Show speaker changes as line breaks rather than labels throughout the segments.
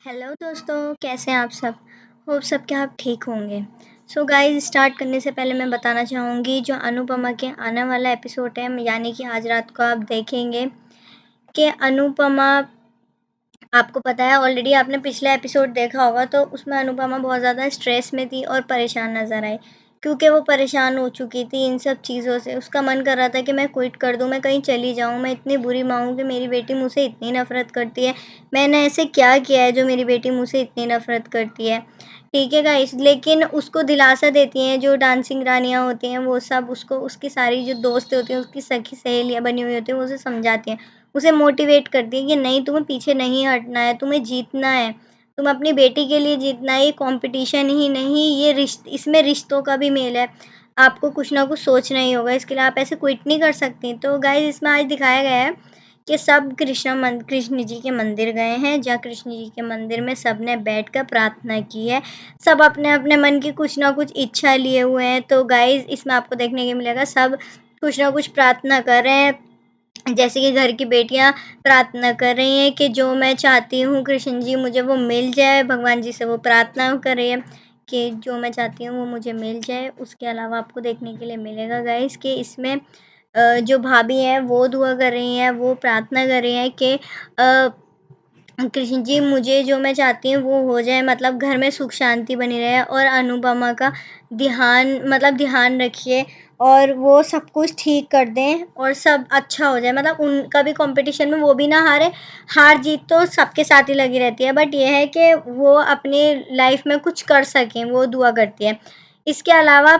Hello दोस्तों, कैसे हैं आप सब? होप सब कि आप ठीक होंगे। सो गाइस, स्टार्ट करने से पहले मैं बताना चाहूँगी जो अनुपमा के आने वाला एपिसोड है, यानी कि आज रात को आप देखेंगे कि अनुपमा, आपको पता है ऑलरेडी, आपने पिछला एपिसोड देखा होगा तो उसमें अनुपमा बहुत ज़्यादा स्ट्रेस में थी और परेशान नज़र आई, क्योंकि वो परेशान हो चुकी थी इन सब चीज़ों से। उसका मन कर रहा था कि मैं क्विट कर दूँ, मैं कहीं चली जाऊँ, मैं इतनी बुरी माँ हूँ कि मेरी बेटी मुझसे इतनी नफ़रत करती है। मैंने ऐसे क्या किया है जो मेरी बेटी मुझसे इतनी नफ़रत करती है? ठीक है गाइस, लेकिन उसको दिलासा देती हैं जो डांसिंग रानियाँ होती हैं, वो सब उसको, उसकी सारी जो दोस्त होती हैं, उसकी सखी सहेलियाँ बनी हुई होती हैं, वो उसे समझाती हैं, उसे मोटिवेट करती है कि नहीं, तुम्हें पीछे नहीं हटना है, तुम्हें जीतना है, तुम अपनी बेटी के लिए जीतना है। ये कंपटीशन ही नहीं, ये इसमें रिश्तों का भी मेल है। आपको कुछ ना कुछ सोचना ही होगा, इसके लिए आप ऐसे क्विट नहीं कर सकती। तो गाइस, इसमें आज दिखाया गया है कि सब कृष्ण जी के मंदिर गए हैं, जहाँ कृष्ण जी के मंदिर में सब ने बैठकर प्रार्थना की है। सब अपने अपने मन की कुछ ना कुछ इच्छा लिए हुए हैं। तो गाइस, इसमें आपको देखने को मिलेगा सब कुछ ना कुछ प्रार्थना कर रहे हैं। जैसे कि घर की बेटियाँ प्रार्थना कर रही हैं कि जो मैं चाहती हूँ कृष्ण जी मुझे वो मिल जाए, भगवान जी से वो प्रार्थना कर रही है कि जो मैं चाहती हूँ वो मुझे मिल जाए। उसके अलावा आपको देखने के लिए मिलेगा गाइस कि इसमें जो भाभी हैं वो दुआ कर रही हैं, वो प्रार्थना कर रही हैं कि कृष्ण जी मुझे जो मैं चाहती हूँ वो हो जाए, मतलब घर में सुख शांति बनी रहे और अनुपमा का ध्यान रखिए और वो सब कुछ ठीक कर दें और सब अच्छा हो जाए, मतलब उनका भी कंपटीशन में वो भी ना हारे। हार जीत तो सबके साथ ही लगी रहती है, बट ये है कि वो अपनी लाइफ में कुछ कर सकें, वो दुआ करती है। इसके अलावा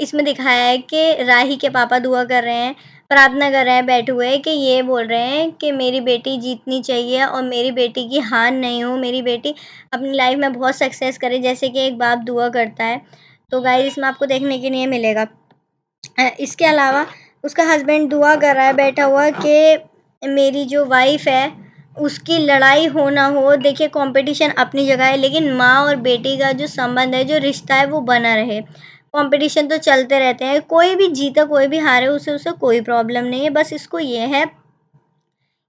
इसमें दिखाया है कि राही के पापा दुआ कर रहे हैं, प्रार्थना कर रहे हैं बैठे हुए, कि ये बोल रहे हैं कि मेरी बेटी जीतनी चाहिए और मेरी बेटी की हार नहीं हो, मेरी बेटी अपनी लाइफ में बहुत सक्सेस करे, जैसे कि एक बाप दुआ करता है। तो गाइस, इसमें आपको देखने के लिए मिलेगा। इसके अलावा उसका हस्बैंड दुआ कर रहा है बैठा हुआ कि मेरी जो वाइफ है उसकी लड़ाई हो ना हो। देखिए, कंपटीशन अपनी जगह है, लेकिन माँ और बेटी का जो संबंध है, जो रिश्ता है, वो बना रहे। कंपटीशन तो चलते रहते हैं, कोई भी जीते कोई भी हारे, उसे उसे कोई प्रॉब्लम नहीं है। बस इसको ये है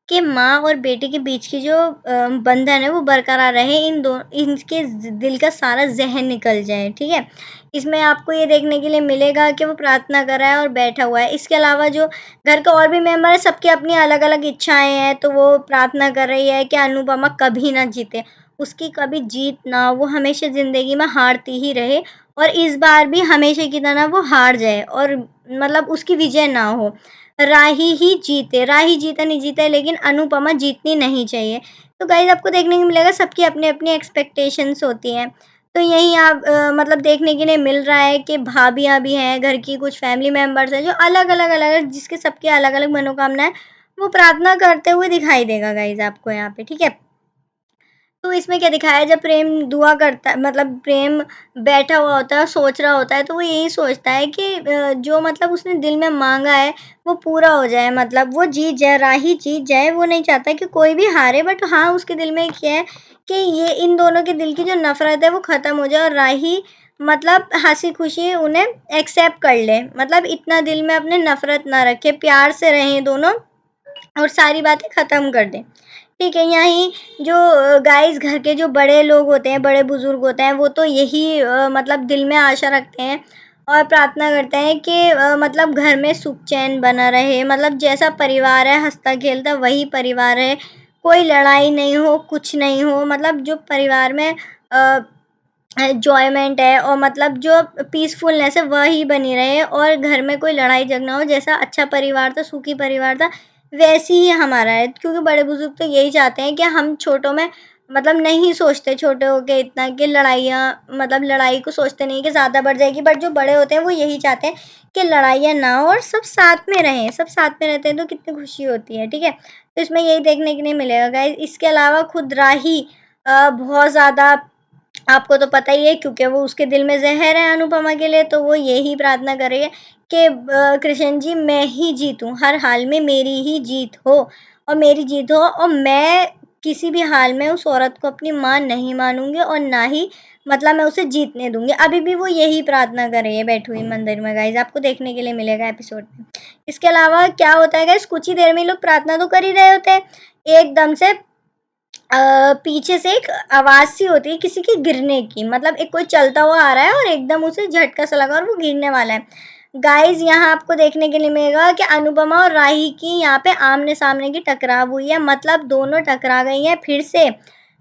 कि माँ और बेटे के बीच की जो बंधन है वो बरकरार रहे, इनके दिल का सारा ज़हन निकल जाए, ठीक है? इसमें आपको ये देखने के लिए मिलेगा कि वो प्रार्थना कर रहा है और बैठा हुआ है। इसके अलावा जो घर का और भी मेंबर है, सबकी अपनी अलग-अलग इच्छाएँ हैं, तो वो प्रार्थना कर रही है कि अनुपमा कभी ना जीते, उसकी कभी जीत ना हो, वो हमेशा ज़िंदगी में हारती ही रहे और इस बार भी हमेशा की तरह वो हार जाए और मतलब उसकी विजय ना हो। राही ही जीते, राही जीता नहीं जीता है, लेकिन अनुपमा जीतनी नहीं चाहिए। तो गाइज़, आपको देखने को मिलेगा सबकी अपनी-अपनी एक्सपेक्टेशंस होती हैं। तो यहीं आप मतलब देखने के लिए मिल रहा है कि भाभियाँ भी हैं, घर की कुछ फैमिली मेंबर्स हैं जो अलग-अलग जिसके सबकी अलग-अलग मनोकामनाएँ, वो प्रार्थना करते हुए दिखाई देगा गाइज़ आपको यहाँ पे, ठीक है? तो इसमें क्या दिखाया है, जब प्रेम दुआ करता है, मतलब प्रेम बैठा हुआ होता है, सोच रहा होता है, तो वो यही सोचता है कि जो मतलब उसने दिल में माँगा है, वो पूरा हो जाए, मतलब वो जीत जाए, राही जीत जाए। वो नहीं चाहता कि कोई भी हारे, बट हाँ, उसके दिल में क्या है कि ये इन दोनों के दिल की जो नफ़रत है, वो ख़त्म हो जाए और राही मतलब हँसी-खुशी उन्हें एक्सेप्ट कर ले। मतलब इतना दिल में अपने नफ़रत ना रखे, प्यार से रहें दोनों और सारी बातें ख़त्म कर दें। ठीक है, यहीं जो गाइस घर के जो बड़े लोग होते हैं, बड़े-बुज़ुर्ग होते हैं, वो तो यही मतलब दिल में आशा रखते हैं और प्रार्थना करते हैं कि मतलब घर में सुख-चैन बना रहे, मतलब जैसा परिवार है हँसता-खेलता वही परिवार है, कोई लड़ाई नहीं हो, कुछ नहीं हो, मतलब जो परिवार में एन्जॉयमेंट है और मतलब जो पीसफुलनेस है वही बनी रहे और घर में कोई लड़ाई-झगड़ा ना हो। जैसा अच्छा परिवार था, सुखी परिवार था, वैसे ही हमारा है, क्योंकि बड़े-बुज़ुर्ग तो यही चाहते हैं कि हम छोटों में मतलब नहीं सोचते छोटे होके इतना कि लड़ाइयाँ, मतलब लड़ाई को सोचते नहीं कि ज़्यादा बढ़ जाएगी, बट जो बड़े होते हैं वो यही चाहते हैं कि लड़ाइयाँ ना हो और सब साथ में रहें, सब साथ में रहते हैं तो कितनी खुशी होती है, ठीक है? तो इसमें यही देखने के लिए मिलेगा गाइस। इसके अलावा खुद राही बहुत ज़्यादा, आपको तो पता ही है, क्योंकि वो उसके दिल में ज़हर है अनुपमा के लिए, तो वो यही प्रार्थना कर रही है कि कृष्ण जी मैं ही जीतूँ, हर हाल में मेरी ही जीत हो और मेरी जीत हो और मैं किसी भी हाल में उस औरत को अपनी माँ नहीं मानूँगी और ना ही मतलब मैं उसे जीतने दूँगी। अभी भी वो यही प्रार्थना कर रही है बैठी हुई मंदिर में गाइज़, आपको देखने के लिए मिलेगा एपिसोड में। इसके अलावा क्या होता है गाइज़, कुछ ही देर में ये लोग प्रार्थना तो कर ही रहे होते हैं, एकदम से पीछे से एक आवाज़ सी होती है किसी के गिरने की, मतलब एक कोई चलता हुआ आ रहा है और एकदम उसे झटका सा लगा और वो गिरने वाला है। गाइज़ यहाँ आपको देखने के लिए मिलेगा कि अनुपमा और राही की यहाँ पे आमने-सामने की टकराव हुई है, मतलब दोनों टकरा गई हैं फिर से।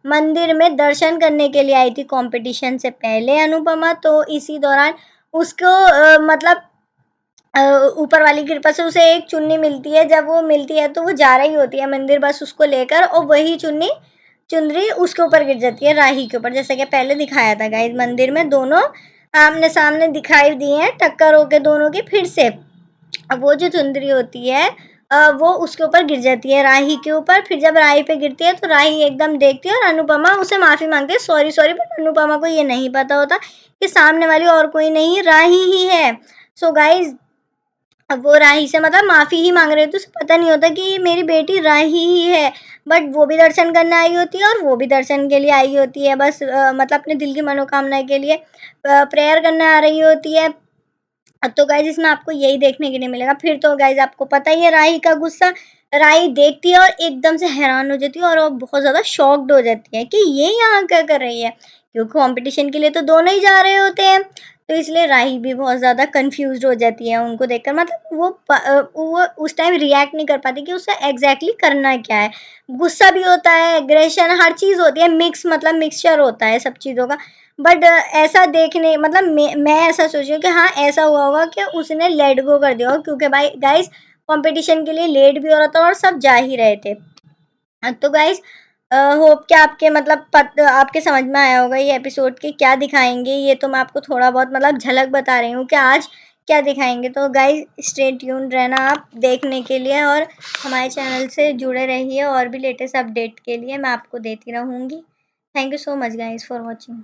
मंदिर में दर्शन करने के लिए आई थी कॉम्पिटिशन से पहले अनुपमा, तो इसी दौरान उसको मतलब ऊपर वाली की कृपा से उसे एक चुन्नी मिलती है। जब वो मिलती है तो वो जा रही होती है मंदिर बस उसको लेकर, और वही चुनरी उसके ऊपर गिर जाती है, राही के ऊपर, जैसे कि पहले दिखाया था गाइस। मंदिर में दोनों आमने सामने दिखाई दिए हैं, टक्कर होके दोनों की फिर से। अब वो जो चुंदरी होती है वो उसके ऊपर गिर जाती है, राही के ऊपर। फिर जब राही पे गिरती है तो राही एकदम देखती है और अनुपमा उसे माफ़ी मांगती है, सॉरी सॉरी, बट अनुपमा को ये नहीं पता होता कि सामने वाली और कोई नहीं राही ही है। सो गाइज अब वो राही से मतलब माफ़ी ही मांग रहे थे, उसे पता नहीं होता कि मेरी बेटी राही ही है। बट वो भी दर्शन करने आई होती है और वो भी दर्शन के लिए आई होती है, बस मतलब अपने दिल की मनोकामना के लिए प्रेयर करने आ रही होती है। तो गाइज इसमें आपको यही देखने के लिए मिलेगा। फिर तो गाइज आपको पता ही है राही का गुस्सा। राही देखती है और एकदम से हैरान हो जाती है और वो बहुत ज़्यादा शॉक्ड हो जाती है कि ये यहाँ क्या कर रही है, क्योंकि कंपटीशन के लिए तो दोनों ही जा रहे होते हैं। तो इसलिए राही भी बहुत ज़्यादा कंफ्यूज्ड हो जाती है उनको देखकर, मतलब वो उस टाइम रिएक्ट नहीं कर पाती कि उसे एग्जैक्टली करना क्या है। गुस्सा भी होता है, एग्रेशन, हर चीज़ होती है, मिक्स मतलब मिक्सचर होता है सब चीज़ों का। बट ऐसा देखने मतलब मैं ऐसा सोच रही हूँ कि हाँ ऐसा हुआ होगा कि उसने लेट गो कर दिया होगा, क्योंकि भाई गाइस कंपटीशन के लिए लेट भी हो रहा था और सब जा ही रहे थे। तो गाइस होप कि आपके मतलब आपके समझ में आया होगा ये एपिसोड के क्या दिखाएंगे। ये तो मैं आपको थोड़ा बहुत मतलब झलक बता रही हूँ कि आज क्या दिखाएंगे। तो गाइस स्टे ट्यून रहना आप देखने के लिए, और हमारे चैनल से जुड़े रहिए और भी लेटेस्ट अपडेट के लिए मैं आपको देती रहूँगी। Thank you so much guys for watching.